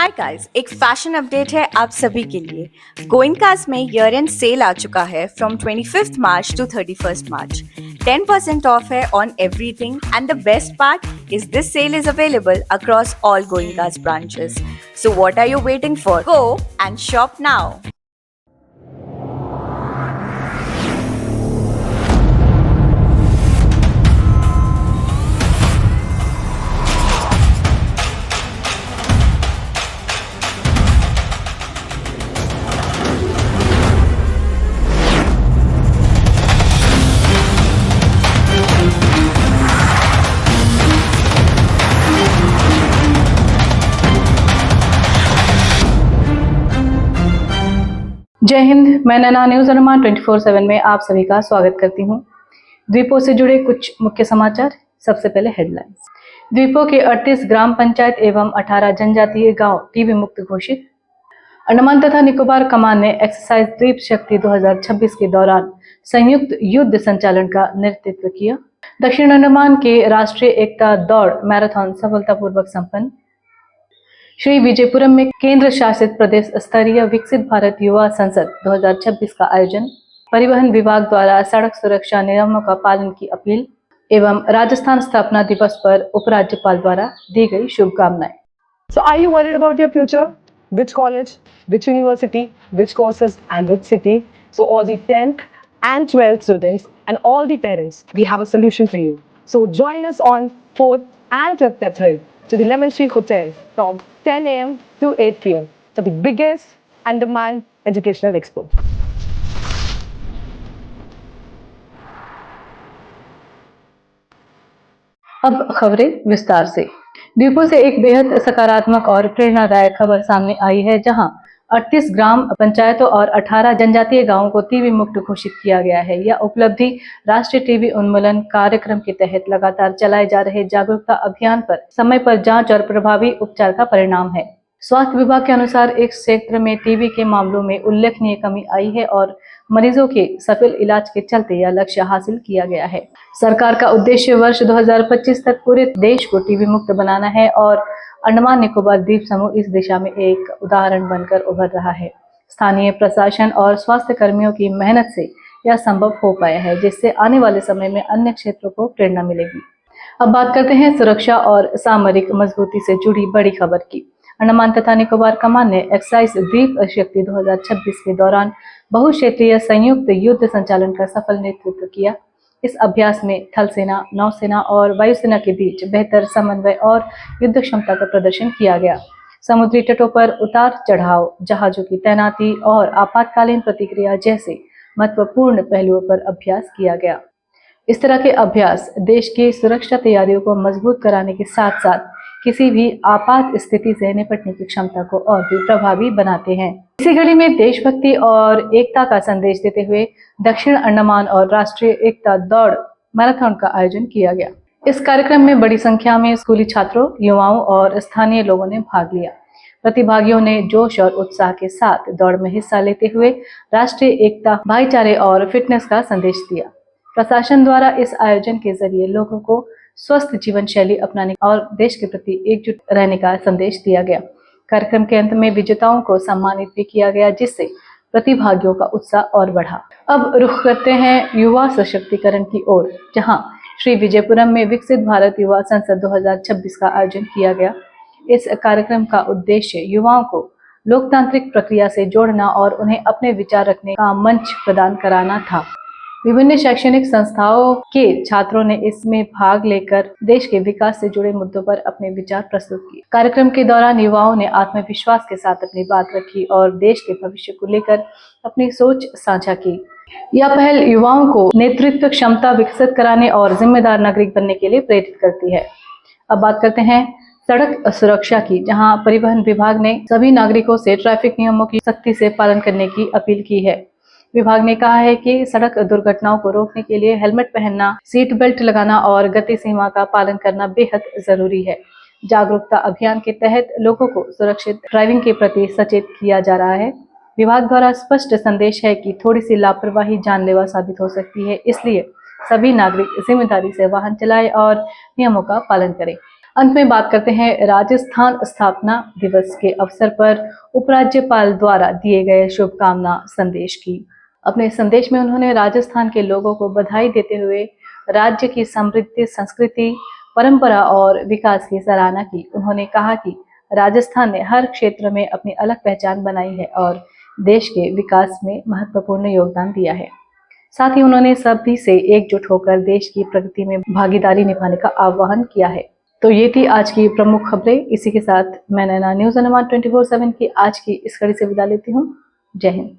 Hi guys, एक fashion update है आप सभी के लिए। गोइंकास में ईयर एंड सेल आ चुका है from 25th March to 31st March. 10% off है on everything and the best part is this sale is available across all Goenka's branches. So what are you waiting for? Go and shop now. जय हिंद। मैं नैना news अनुमान 24/7 में आप सभी का स्वागत करती हूं। द्वीपों से जुड़े कुछ मुख्य समाचार। सबसे पहले हेडलाइंस। द्वीपों के 38 ग्राम पंचायत एवं 18 जनजातीय गांव टीबी मुक्त घोषित। अंडमान तथा निकोबार कमान ने एक्सरसाइज द्वीप शक्ति 2026 के दौरान संयुक्त युद्ध संचालन का नेतृत्व किया। दक्षिण अंडमान के राष्ट्रीय एकता दौड़ मैराथन सफलतापूर्वक संपन्न। श्री विजयपुरम में केंद्र शासित प्रदेश स्तरीय विकसित भारत युवा संसद 2026 का आयोजन। परिवहन विभाग द्वारा सड़क सुरक्षा नियमों का पालन की अपील एवं राजस्थान स्थापना दिवस पर उपराज्यपाल द्वारा दी गई शुभकामनाएं। So are you worried about your future? Which college, which university, which courses and which city? So all the 10th and 12th students and all the parents, we have a solution for you. So join us on 4th and 5th April to the Lemon Tree Hotel from 10 a.m. to 8 p.m. for the biggest Andaman Educational Expo. अब खबरें विस्तार से। द्वीपों से एक बेहद सकारात्मक और प्रेरणादायक खबर सामने आई है, जहां 38 ग्राम पंचायतों और 18 जनजातीय गांवों को टीबी मुक्त घोषित किया गया है। यह उपलब्धि राष्ट्रीय टीबी उन्मूलन कार्यक्रम के तहत लगातार चलाए जा रहे जागरूकता अभियान पर समय पर जांच और प्रभावी उपचार का परिणाम है। स्वास्थ्य विभाग के अनुसार इस क्षेत्र में टीबी के मामलों में उल्लेखनीय कमी आई है और मरीजों के सफल इलाज के चलते यह लक्ष्य हासिल किया गया है। सरकार का उद्देश्य वर्ष 2025 तक पूरे देश को टीबी मुक्त बनाना है और अंडमान निकोबार द्वीप समूह इस दिशा में एक उदाहरण बनकर उभर रहा है। स्थानीय प्रशासन और स्वास्थ्य कर्मियों की मेहनत से यह संभव हो पाया है, जिससे आने वाले समय में अन्य क्षेत्रों को प्रेरणा मिलेगी। अब बात करते हैं सुरक्षा और सामरिक मजबूती से जुड़ी बड़ी खबर की। अंडमान तथा निकोबार कमान ने एक्सरसाइज द्वीप शक्ति 2026 के दौरान बहुक्षेत्रीय संयुक्त युद्ध संचालन का सफल नेतृत्व किया। इस अभ्यास में थल सेना, नौसेना और वायुसेना के बीच बेहतर समन्वय और युद्ध क्षमता का प्रदर्शन किया गया। समुद्री तटों पर उतार चढ़ाव, जहाजों की तैनाती और आपातकालीन प्रतिक्रिया जैसे महत्वपूर्ण पहलुओं पर अभ्यास किया गया। इस तरह के अभ्यास देश की सुरक्षा तैयारियों को मजबूत कराने के साथ साथ किसी भी आपात स्थिति से निपटने की क्षमता को और भी प्रभावी बनाते हैं। इसी कड़ी में देशभक्ति और एकता का संदेश देते हुए दक्षिण अंडमान और राष्ट्रीय एकता दौड़ मैराथन का आयोजन किया गया। इस कार्यक्रम में बड़ी संख्या में स्कूली छात्रों, युवाओं और स्थानीय लोगों ने भाग लिया। प्रतिभागियों ने जोश और उत्साह के साथ दौड़ में हिस्सा लेते हुए राष्ट्रीय एकता, भाईचारे और फिटनेस का संदेश दिया। प्रशासन द्वारा इस आयोजन के जरिए लोगों को स्वस्थ जीवन शैली अपनाने और देश के प्रति एकजुट रहने का संदेश दिया गया। कार्यक्रम के अंत में विजेताओं को सम्मानित भी किया गया, जिससे प्रतिभागियों का उत्साह और बढ़ा। अब रुख करते हैं युवा सशक्तिकरण की ओर, जहां श्री विजयपुरम में विकसित भारत युवा संसद 2026 का आयोजन किया गया। इस कार्यक्रम का उद्देश्य युवाओं को लोकतांत्रिक प्रक्रिया से जोड़ना और उन्हें अपने विचार रखने का मंच प्रदान कराना था। विभिन्न शैक्षणिक संस्थाओं के छात्रों ने इसमें भाग लेकर देश के विकास से जुड़े मुद्दों पर अपने विचार प्रस्तुत किए। कार्यक्रम के दौरान युवाओं ने आत्मविश्वास के साथ अपनी बात रखी और देश के भविष्य को लेकर अपनी सोच साझा की। यह पहल युवाओं को नेतृत्व क्षमता विकसित कराने और जिम्मेदार नागरिक बनने के लिए प्रेरित करती है। अब बात करते हैं सड़क सुरक्षा की, जहां परिवहन विभाग ने सभी नागरिकों से ट्रैफिक नियमों की सख्ती से पालन करने की अपील की है। विभाग ने कहा है कि सड़क दुर्घटनाओं को रोकने के लिए हेलमेट पहनना, सीट बेल्ट लगाना और गति सीमा का पालन करना बेहद जरूरी है। जागरूकता अभियान के तहत लोगों को सुरक्षित ड्राइविंग के प्रति सचेत किया जा रहा है। विभाग द्वारा स्पष्ट संदेश है कि थोड़ी सी लापरवाही जानलेवा साबित हो सकती है, इसलिए सभी नागरिक जिम्मेदारी से वाहन चलाएं और नियमों का पालन करें। अंत में बात करते हैं राजस्थान स्थापना दिवस के अवसर पर उपराज्यपाल द्वारा दिए गए शुभकामना संदेश की। अपने संदेश में उन्होंने राजस्थान के लोगों को बधाई देते हुए राज्य की समृद्ध संस्कृति, परंपरा और विकास की सराहना की। उन्होंने कहा कि राजस्थान ने हर क्षेत्र में अपनी अलग पहचान बनाई है और देश के विकास में महत्वपूर्ण योगदान दिया है। साथ ही उन्होंने सभी से एकजुट होकर देश की प्रगति में भागीदारी निभाने का आह्वान किया है। तो ये थी आज की प्रमुख खबरें। इसी के साथ मैं नैना न्यूज़ हनुमान 24/7 की आज की इस कड़ी से विदा लेती हूँ। जय हिंद।